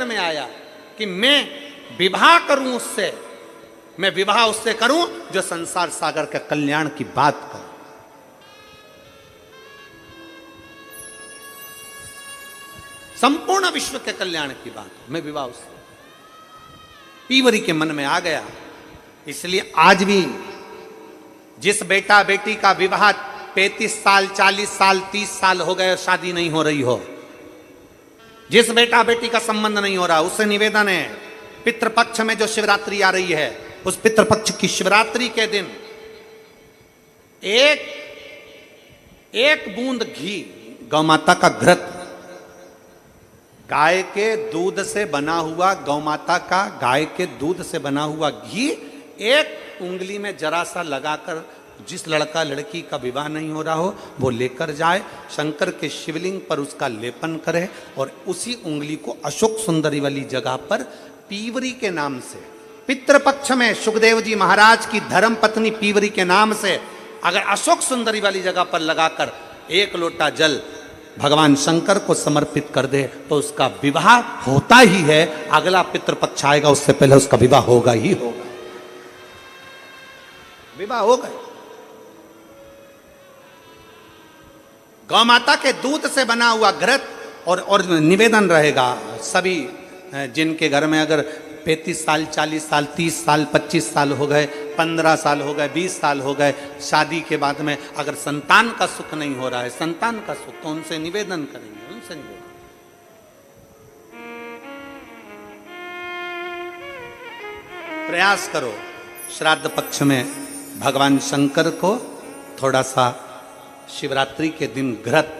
मन में आया कि मैं विवाह करूं उससे, मैं विवाह उससे करूं जो संसार सागर के कल्याण की बात करे। संपूर्ण विश्व के कल्याण की बात, मैं विवाह उससे। पीवरी के मन में आ गया। इसलिए आज भी जिस बेटा बेटी का विवाह 35 साल 40 साल 30 साल हो गए और शादी नहीं हो रही हो, जिस बेटा बेटी का संबंध नहीं हो रहा, उससे निवेदन है पितृपक्ष में जो शिवरात्रि आ रही है, उस पितृपक्ष की शिवरात्रि के दिन एक बूंद घी, गौ माता का घृत, गाय के दूध से बना हुआ, गौ माता का गाय के दूध से बना हुआ घी एक उंगली में जरा सा लगाकर जिस लड़का लड़की का विवाह नहीं हो रहा हो वो लेकर जाए, शंकर के शिवलिंग पर उसका लेपन करे और उसी उंगली को अशोक सुंदरी वाली जगह पर पीवरी के नाम से, पितृपक्ष में सुखदेव जी महाराज की धर्म पत्नी पीवरी के नाम से अगर अशोक सुंदरी वाली जगह पर लगाकर एक लोटा जल भगवान शंकर को समर्पित कर दे तो उसका विवाह होता ही है। अगला पितृपक्ष आएगा उससे पहले उसका विवाह होगा ही होगा, विवाह होगा। गौ माता के दूध से बना हुआ घृत और निवेदन रहेगा सभी जिनके घर में अगर 35 साल 40 साल 30 साल 25 साल हो गए, 15 साल हो गए, 20 साल हो गए, शादी के बाद में अगर संतान का सुख नहीं हो रहा है, संतान का सुख, तो उनसे निवेदन करेंगे, उनसे निवेदन। प्रयास करो श्राद्ध पक्ष में भगवान शंकर को थोड़ा सा शिवरात्रि के दिन घृत,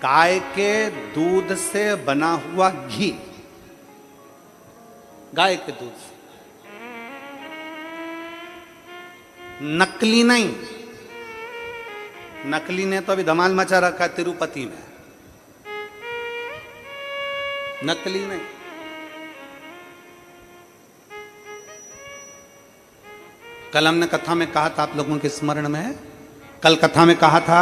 गाय के दूध से बना हुआ घी, गाय के दूध से, नकली नहीं। नकली ने तो अभी धमाल मचा रखा है तिरुपति में, नकली नहीं। कल हमने कथा में कहा था, आप लोगों के स्मरण में है, कल कथा में कहा था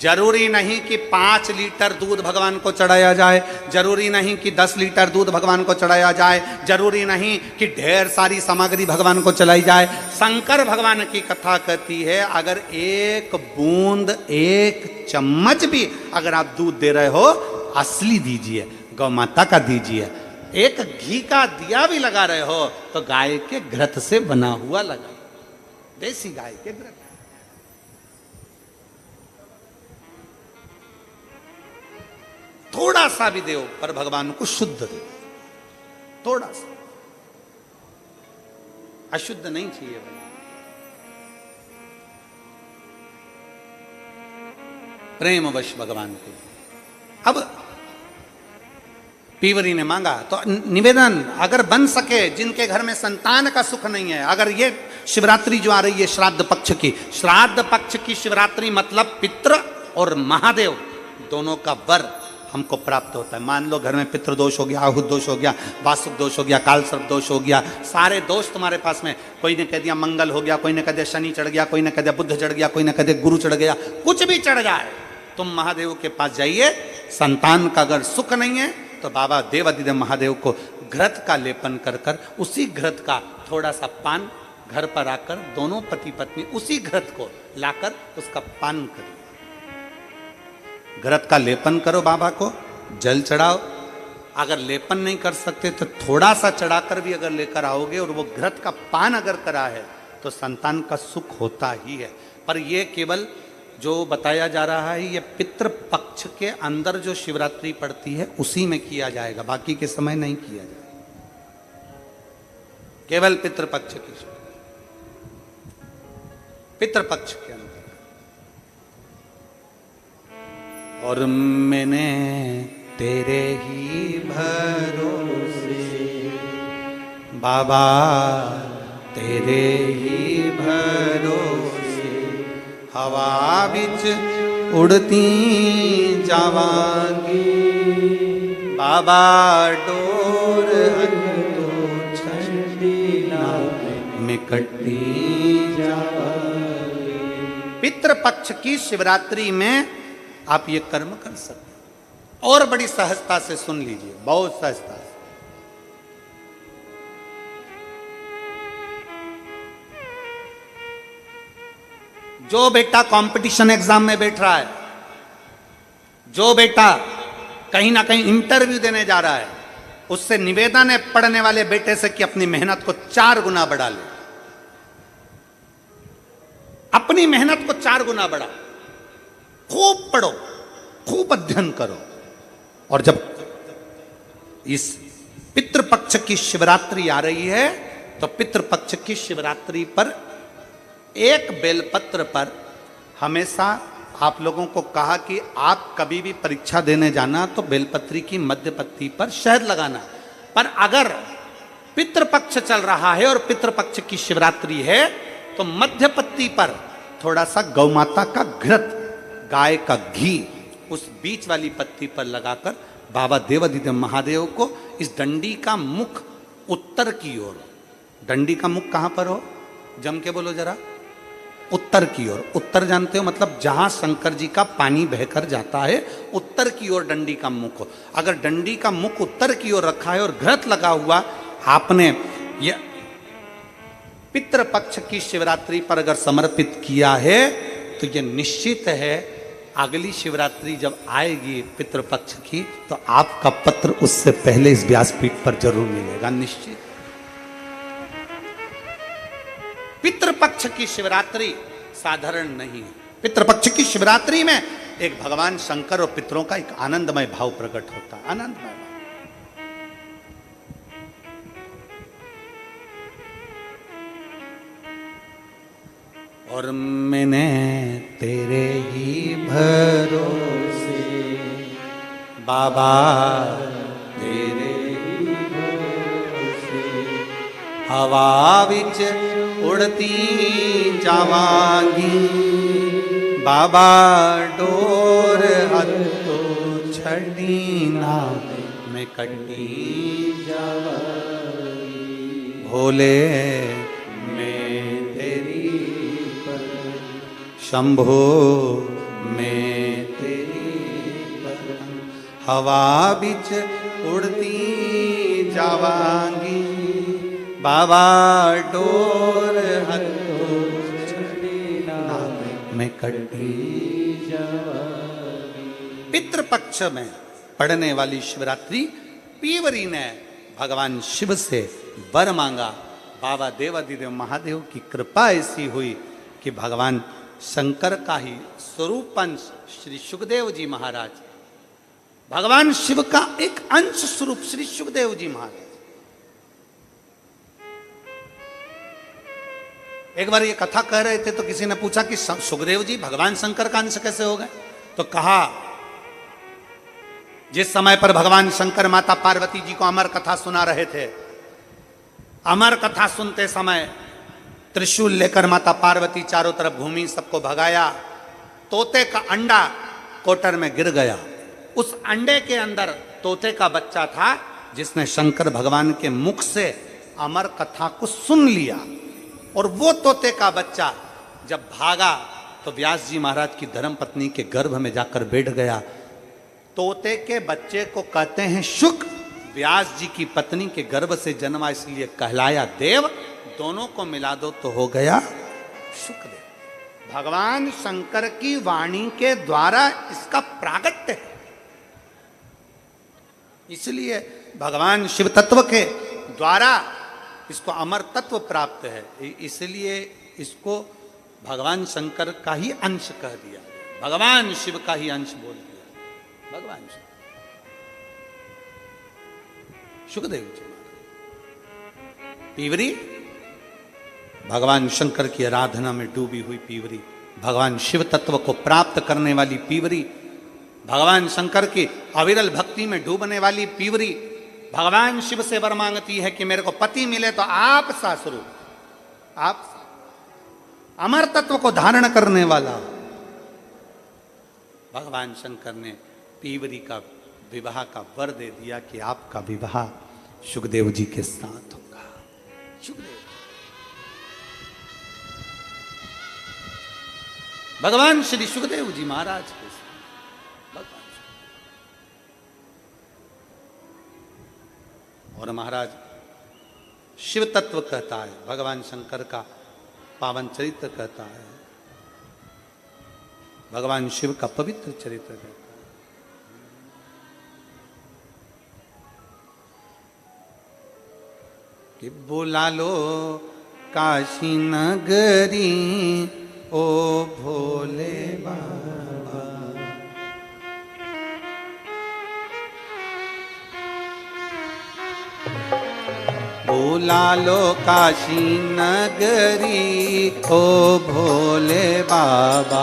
जरूरी नहीं कि 5 लीटर दूध भगवान को चढ़ाया जाए, जरूरी नहीं कि 10 लीटर दूध भगवान को चढ़ाया जाए, जरूरी नहीं कि ढेर सारी सामग्री भगवान को चलाई जाए। शंकर भगवान की कथा कहती है अगर एक बूंद, एक चम्मच भी अगर आप दूध दे रहे हो, असली दीजिए, गौ माता का दीजिए। एक घी का दिया भी लगा रहे हो तो गाय के घृत से बना हुआ लगा, देसी गाय के घृत। थोड़ा सा भी दो पर भगवान को शुद्ध दो, थोड़ा सा, अशुद्ध नहीं चाहिए भाई। प्रेमवश भगवान के। अब पीवरी ने मांगा तो निवेदन अगर बन सके, जिनके घर में संतान का सुख नहीं है, अगर ये शिवरात्रि जो आ रही है श्राद्ध पक्ष की, श्राद्ध पक्ष की शिवरात्रि मतलब पितृ और महादेव दोनों का वर हमको प्राप्त होता है। मान लो घर में पितृदोष हो गया, आहुत दोष हो गया, वासुक दोष हो गया, काल सर्प दोष हो गया, सारे दोष तुम्हारे पास में, कोई ने कह दिया मंगल हो गया, कोई ने कह दिया शनि चढ़ गया, कोई ने कह दिया बुध चढ़ गया, कोई ने कह दिया गुरु चढ़ गया, कुछ भी चढ़ जाए, तुम महादेव के पास जाइए। संतान का अगर सुख नहीं है तो बाबा देवादिदेव महादेव को घृत का लेपन कर कर उसी घृत का थोड़ा सा पान घर पर आकर दोनों पति पत्नी उसी घृत को लाकर उसका पान करो, घृत का लेपन करो, बाबा को जल चढ़ाओ। अगर लेपन नहीं कर सकते तो थोड़ा सा चढ़ाकर भी अगर लेकर आओगे और वो घृत का पान अगर करा है तो संतान का सुख होता ही है। पर ये केवल जो बताया जा रहा है ये पितृपक्ष के अंदर जो शिवरात्रि पड़ती है उसी में किया जाएगा, बाकी के समय नहीं किया जाएगा, केवल पितृपक्ष की, पितृपक्ष के अंदर। और मैंने तेरे ही भरोसे बाबा, तेरे ही भरोसे हवा बिच उड़ती जावांगी, बाबा डोर तो छंडीला में कटती जावांगी। पितृपक्ष की शिवरात्रि में आप ये कर्म कर सकते हैं। और बड़ी सहजता से सुन लीजिए, बहुत सहजता से। जो बेटा कंपटीशन एग्जाम में बैठ रहा है, जो बेटा कहीं ना कहीं इंटरव्यू देने जा रहा है, उससे निवेदन है पढ़ने वाले बेटे से कि अपनी मेहनत को 4 गुना बढ़ा ले। अपनी मेहनत को 4 गुना बढ़ा, खूब पढ़ो, खूब अध्ययन करो। और जब इस पितृपक्ष की शिवरात्रि आ रही है तो पितृपक्ष की शिवरात्रि पर एक बेलपत्र पर हमेशा आप लोगों को कहा कि आप कभी भी परीक्षा देने जाना तो बेलपत्री की मध्य पत्ती पर शहद लगाना। पर अगर पितृपक्ष चल रहा है और पितृपक्ष की शिवरात्रि है तो मध्य पत्ती पर थोड़ा सा गौमाता का घृत, गाय का घी उस बीच वाली पत्ती पर लगाकर बाबा देवाधिदेव महादेव को इस डंडी का मुख उत्तर की ओर, डंडी का मुख कहां पर हो, जम के बोलो जरा, उत्तर की ओर। उत्तर जानते हो मतलब जहां शंकर जी का पानी बहकर जाता है, उत्तर की ओर डंडी का मुख हो। अगर डंडी का मुख उत्तर की ओर रखा है और घृत लगा हुआ आपने ये पितृपक्ष की शिवरात्रि पर अगर समर्पित किया है तो ये निश्चित है अगली शिवरात्रि जब आएगी पितृपक्ष की तो आपका पत्र उससे पहले इस व्यासपीठ पर जरूर मिलेगा, निश्चित। पितृपक्ष की शिवरात्रि साधारण नहीं है। पितृपक्ष की शिवरात्रि में एक भगवान शंकर और पितरों का एक आनंदमय भाव प्रकट होता है, आनंदमय भाव। और मैंने तेरे ही भरोसे बाबा, तेरे ही भरोसे हवा विच उड़ती जावांगी बाबा, डोर हथो छड़ी ना मैं कटी जावांगी। भोले मैं तेरी शंभो मैं तेरी हवा बिच उड़ती जावांगी बाबा, डोर हथो छड़ी ना मैं कटी जावांगी। पितृपक्ष में पढ़ने वाली शिवरात्रि पीवरी ने भगवान शिव से वर मांगा। बाबा देवाधिदेव महादेव की कृपा ऐसी हुई कि भगवान शंकर का ही स्वरूप अंश श्री सुखदेव जी महाराज, भगवान शिव का एक अंश स्वरूप श्री सुखदेव जी महाराज। एक बार ये कथा कह रहे थे तो किसी ने पूछा कि सुखदेव जी भगवान शंकर का अंश कैसे हो गए? तो कहा जिस समय पर भगवान शंकर माता पार्वती जी को अमर कथा सुना रहे थे, अमर कथा सुनते समय त्रिशूल लेकर माता पार्वती चारों तरफ घूमी, सबको भगाया। तोते का अंडा कोटर में गिर गया, उस अंडे के अंदर तोते का बच्चा था जिसने शंकर भगवान के मुख से अमर कथा को सुन लिया। और वो तोते का बच्चा जब भागा तो व्यास जी महाराज की धर्मपत्नी के गर्भ में जाकर बैठ गया। तोते के बच्चे को कहते हैं शुक, व्यास जी की पत्नी के गर्भ से जन्मा इसलिए कहलाया देव। दोनों को मिला दो तो हो गया शुकदेव। भगवान शंकर की वाणी के द्वारा इसका प्रागट्य है, इसलिए भगवान शिव तत्व के द्वारा इसको अमर तत्व प्राप्त है। इसलिए इसको भगवान शंकर का ही अंश कह दिया, भगवान शिव का ही अंश बोल दिया। भगवान शिव सुखदेव जी पीवरी भगवान शंकर की आराधना में डूबी हुई पीवरी, भगवान शिव तत्व को प्राप्त करने वाली पीवरी, भगवान शंकर की अविरल भक्ति में डूबने वाली पीवरी भगवान शिव से वर मांगती है कि मेरे को पति मिले तो आप सा स्वरूप, आप अमर तत्व को धारण करने वाला। भगवान शंकर ने पीवरी का विवाह का वर दे दिया कि आपका विवाह सुखदेव जी के साथ होगा। सुखदेव भगवान श्री सुखदेव जी महाराज के साथ, भगवान और महाराज शिव तत्व कहता है, भगवान शंकर का पावन चरित्र कहता है, भगवान शिव का पवित्र चरित्र कहता है। कि बुला लो काशी नगरी ओ भोले बाबा, बुला लो काशी नगरी ओ भोले बाबा,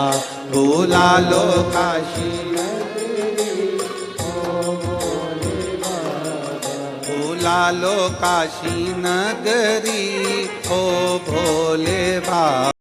बुला लो काशी नगरी ओ भोले बाबा, बुला लो काशी नगरी ओ भोले बाबा।